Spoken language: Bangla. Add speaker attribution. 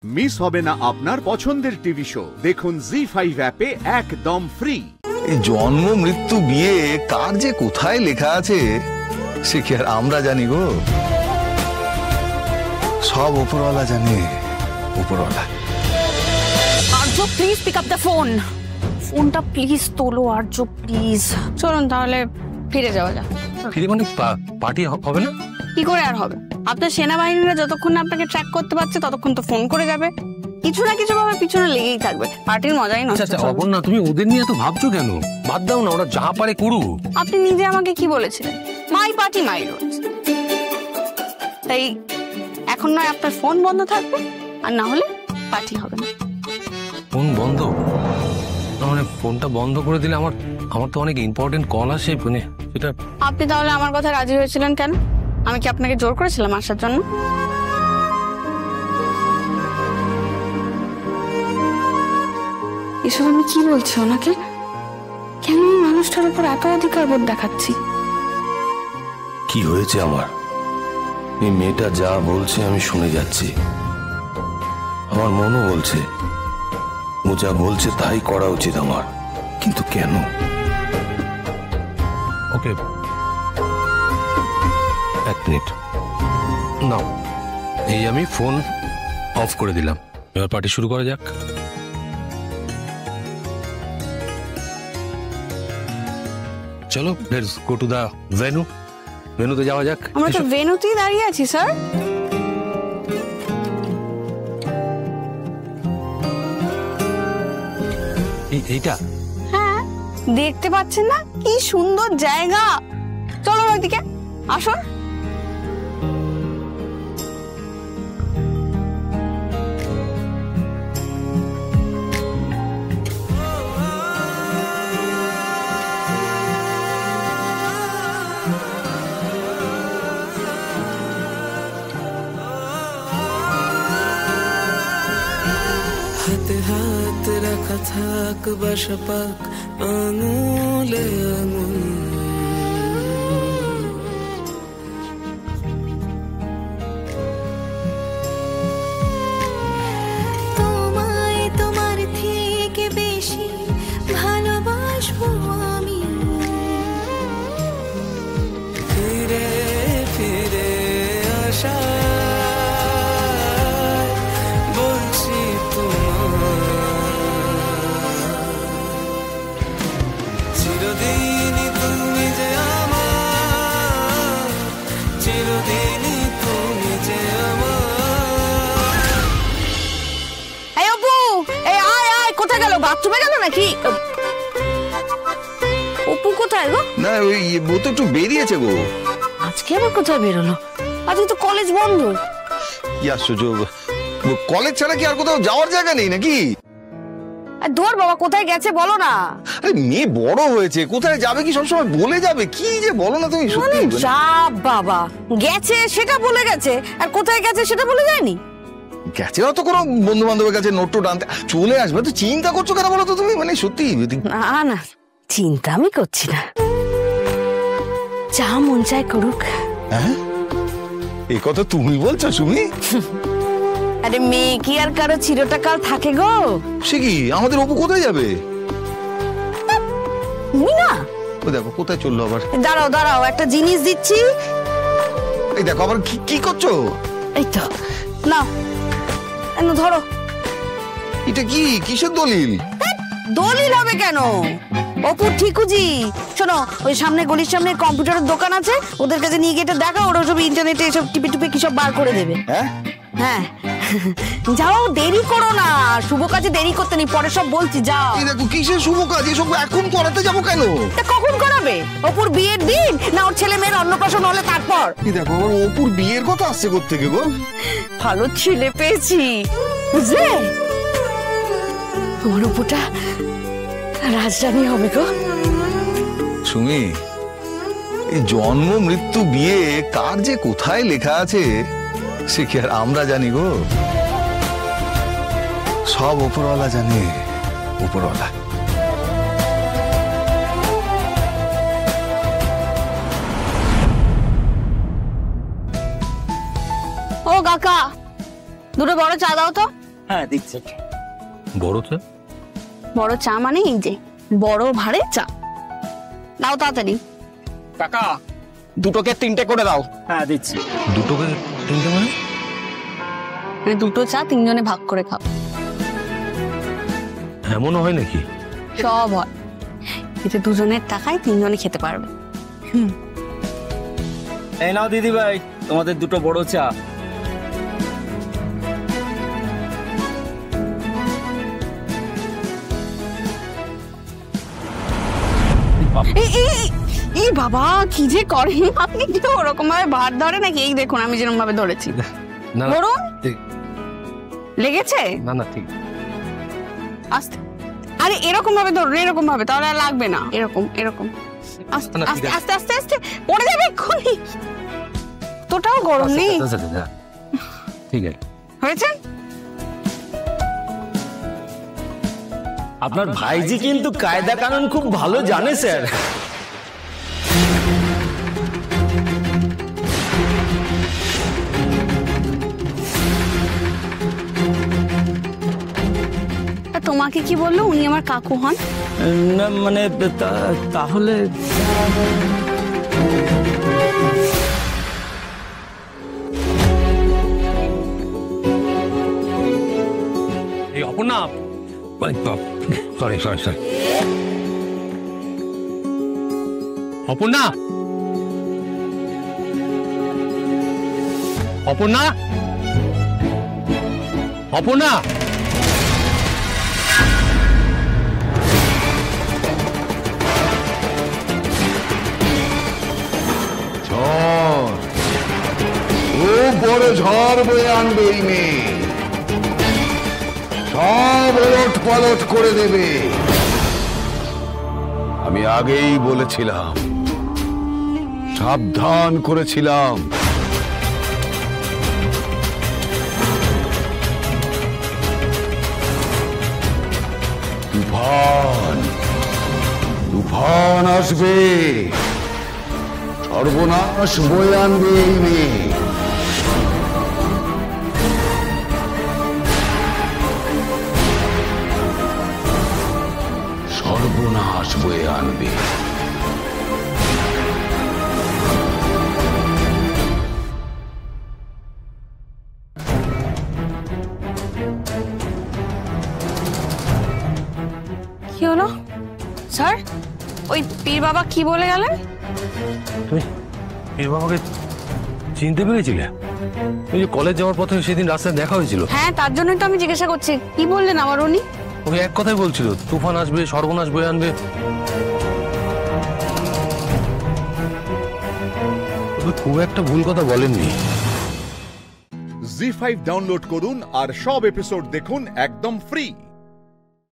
Speaker 1: মিস হবে না আপনার পছন্দের টিভি শো। দেখুন জি5 অ্যাপে একদম ফ্রি।
Speaker 2: এই জন্ম মৃত্যু বিয়ে কার যে কোথায় লেখা আছে সে কি আর আমরা জানি গো? সব উপরওয়ালা জানে, উপরওয়ালা।
Speaker 3: Arya please pick up the phone. ফোনটা প্লিজ তোলো আর্য প্লিজ। চলুন তাহলে ফিরে যাওয়া যাক।
Speaker 4: ফিরে মানে পার্টি হবে না?
Speaker 3: কি করে আর হবে? আপনার সেনাবাহিনীরা যতক্ষণ না আপনাকে ট্র্যাক করতে পারছে ততক্ষণ তো ফোন করে যাবে, কিছু না কিছু ভাবে পিছনে লেগেই থাকবে। পার্টির মজাই নষ্ট।
Speaker 4: আচ্ছা অপর্ণা, তুমি ওদের নিয়ে এত ভাবছো কেন? বাদ দাও না, ওরা যা পারে করুক।
Speaker 3: আপনি নিজে আমাকে কি বলেছিলেন? মাই পার্টি মাই রুলস। তাই এখন নয় আপনার ফোন বন্ধ থাকবে, আর না হলে পার্টি হবে না।
Speaker 4: ফোন বন্ধ? মানে ফোনটা বন্ধ করে দিলে আমার তো অনেক ইম্পর্টেন্ট কল আসে, মানে সেটা।
Speaker 3: আপনি তাহলে আমার কথা রাজি হয়েছিলেন কেন? আমি কি আপনাকে জোর করেছিলাম আসার জন্য? এসব আমি কি বলছি ওনাকে? কেন এই মানুষটার উপর এত অধিকার বোধ দেখাচ্ছি?
Speaker 5: কি হয়েছে আমার? এই মেয়েটা যা বলছে আমি শুনে যাচ্ছি, আমার মনও বলছে ও যা বলছে তাই করা উচিত আমার, কিন্তু কেন?
Speaker 4: ওকে, এক মিনিট নাও, এই আমি ফোন অফ করে দিলাম। এবার পার্টি শুরু করা যাক। চলো let's go to the venue. ভেন্যুতে যাওয়া যাক।
Speaker 3: আমরা তো ভেন্যুতেই দাঁড়িয়ে আছি স্যার।
Speaker 4: এইটা?
Speaker 3: হ্যাঁ, দেখতে পাচ্ছেন না কি সুন্দর জায়গা? চলো ওইদিকে আসুন।
Speaker 6: হাতে হাত রাখা থাক বাসা পাক আঙুলে আঙুল,
Speaker 7: তোমায় তোমার থেকে বেশি ভালোবাসবো আমি।
Speaker 6: ফিরে ফিরে আসা বলছি চিরদিনই তুমি যে আমার, চিরদিনই তুমি যে আমার।
Speaker 3: এই অপু, এই আয় আয়। কোথায় গেল? বাথরুমে গেল নাকি? অপু কোথায় গো?
Speaker 2: না ওই ও তো একটু বেরিয়েছে গো।
Speaker 3: আজকে আবার কোথায় বেরোলো? আজকে তো কলেজ বন্ধ।
Speaker 2: কি আশ্চর্য, কলেজ ছাড়া কি আর কোথাও যাওয়ার জায়গা নেই নাকি?
Speaker 3: দূর বাবা, কোথায় গেছে বলো না।
Speaker 2: আরে মেয়ে বড় হয়েছে, কোথায় যাবে কি সবসময় বলে যাবে? কি যে বলো না তুমি, সত্যি
Speaker 3: যা বাবা, গেছে সেটা বলে গেছে, আর কোথায় গেছে সেটা বলে যায়নি।
Speaker 2: গেছে হয়তো কোনো বন্ধু বান্ধবের কাছে নোট টোট আনতে, চলে আসবে। তো চিন্তা করছো কেন বলো তো তুমি? মানে সত্যি
Speaker 3: না না, চিন্তা আমি করছি না, যা মন চায় করুক।
Speaker 2: হ্যাঁ, এই কথা তুমি বলছো সুমি?
Speaker 3: আরে মেয়ে কি আর কারো চিরটা কাল থাকে গো?
Speaker 2: সে কি, আমাদের অপু কোথায় যাবে?
Speaker 3: না,
Speaker 2: ও দেখো কোথায় চললো আবার।
Speaker 3: দাঁড়াও দাঁড়াও, একটা জিনিস দিচ্ছি।
Speaker 2: এই দেখো আবার কি করছো?
Speaker 3: এই তো নাও, ধরো।
Speaker 2: এটা কি, কিসের দলিল?
Speaker 3: দলিল হবে কেন? অপুর ঠিকুজি। শোনো, ওই সামনে গলির সামনে কম্পিউটারের দোকান আছে, ওদের কাছে নিয়ে গিয়ে এটা দেখা, ওরা সব ইন্টারনেটে এসব টিপে টিপে কি সব বার করে দেবে।
Speaker 2: হ্যাঁ
Speaker 3: হ্যাঁ, যাও, দেরি করো না, শুভ কাজে দেরি করতে নেই, পরে সব বলছি, যাও।
Speaker 2: এই দেখো কিসের শুভ কাজ, এসব এখন করাতে যাবো কেন?
Speaker 3: তা কখন করাবে? অপুর বিয়ের দিন, না ওর ছেলে মেয়ের অন্নপ্রাশন হলে তারপর?
Speaker 2: এই দেখো আবার অপুর বিয়ের কথা আসছে কোত্থেকে গো?
Speaker 3: ভালো ছেলে পেয়েছি, বুঝলে? তোমার অপুটা রাজরানী হবে গো।
Speaker 2: সুমি, এই জন্ম মৃত্যু বিয়ে কার যে কোথায় লেখা আছে সে কি আর আমরা জানি গো? সব উপরওয়ালা জানে, উপরওয়ালা।
Speaker 3: ও কাকা, দুটো বড় চা দাও তো।
Speaker 8: হ্যাঁ দিচ্ছি।
Speaker 4: বড় চা?
Speaker 3: বড় চা মানে এই যে বড় ভারে চা। দাও তাড়াতাড়ি।
Speaker 8: কাকা দুটোকে তিনটে করে দাও। হ্যাঁ দিচ্ছি।
Speaker 4: দুটোকে তিনটে মানে?
Speaker 3: মানে দুটো চা তিনজনে ভাগ করে খাও।
Speaker 4: এমনও হয় নাকি?
Speaker 3: সব হয়, এতে দুজনের টাকায় তিনজনে খেতে পারবে।
Speaker 8: এই নাও দিদি ভাই তোমাদের দুটো বড় চা।
Speaker 3: এই বাবা কি যে করেন আপনি, কি ওরকম ভাবে ভাত ধরে নাকি? এই দেখুন আমি যেরকম ভাবে ধরেছি।
Speaker 4: না
Speaker 3: বরুণ লেগেছে?
Speaker 4: না না ঠিক।
Speaker 3: আস্তে, আরে এরকম ভাবে ধরুন, এরকম ভাবে, তাহলে আর লাগবে না। এরকম এরকম আস্তে আস্তে আস্তে আস্তে আস্তে পড়ে যাবে এক্ষুনি। তোটাও গরম নেই।
Speaker 4: ঠিক আছে
Speaker 3: হয়েছে?
Speaker 8: আপনার ভাইজি কিন্তু কায়দা কানুন খুব ভালো জানে স্যার।
Speaker 3: তোমাকে কি বললো? উনি আমার কাকু হন।
Speaker 8: না মানে তাহলে
Speaker 4: এই Aparna, sorry sorry sorry, Aparna, Aparna, Aparna,
Speaker 2: খুব বড় ঝড় বয়ে আনবে এই মেয়ে, সব ওলট পালট করে দেবে। আমি আগেই বলেছিলাম, সাবধান করেছিলাম। তুফান, তুফান আসবে, সর্বনাশ বয়ে আনবে এই মেয়ে। সর্বনাশ বয়ে আনবে।
Speaker 3: কি হলো স্যার? ওই পীর বাবা কি বলে গেলেন?
Speaker 4: তুমি এর বাবাকে চিনতে পেরেছিলে? ওই যে কলেজ যাওয়ার পথে সেদিন রাস্তায় দেখা হয়েছিল।
Speaker 3: হ্যাঁ, তার জন্যই তো আমি জিজ্ঞাসা করছি, কি বললেন আবার উনি?
Speaker 4: ওকে এক কথাই বলছিল, তুফান আসবে, সর্বনাশ বয়ে আনবে। খুব একটা ভুল কথা বলেননি।
Speaker 1: জি5 ডাউনলোড করুন আর সব এপিসোড দেখুন একদম ফ্রি।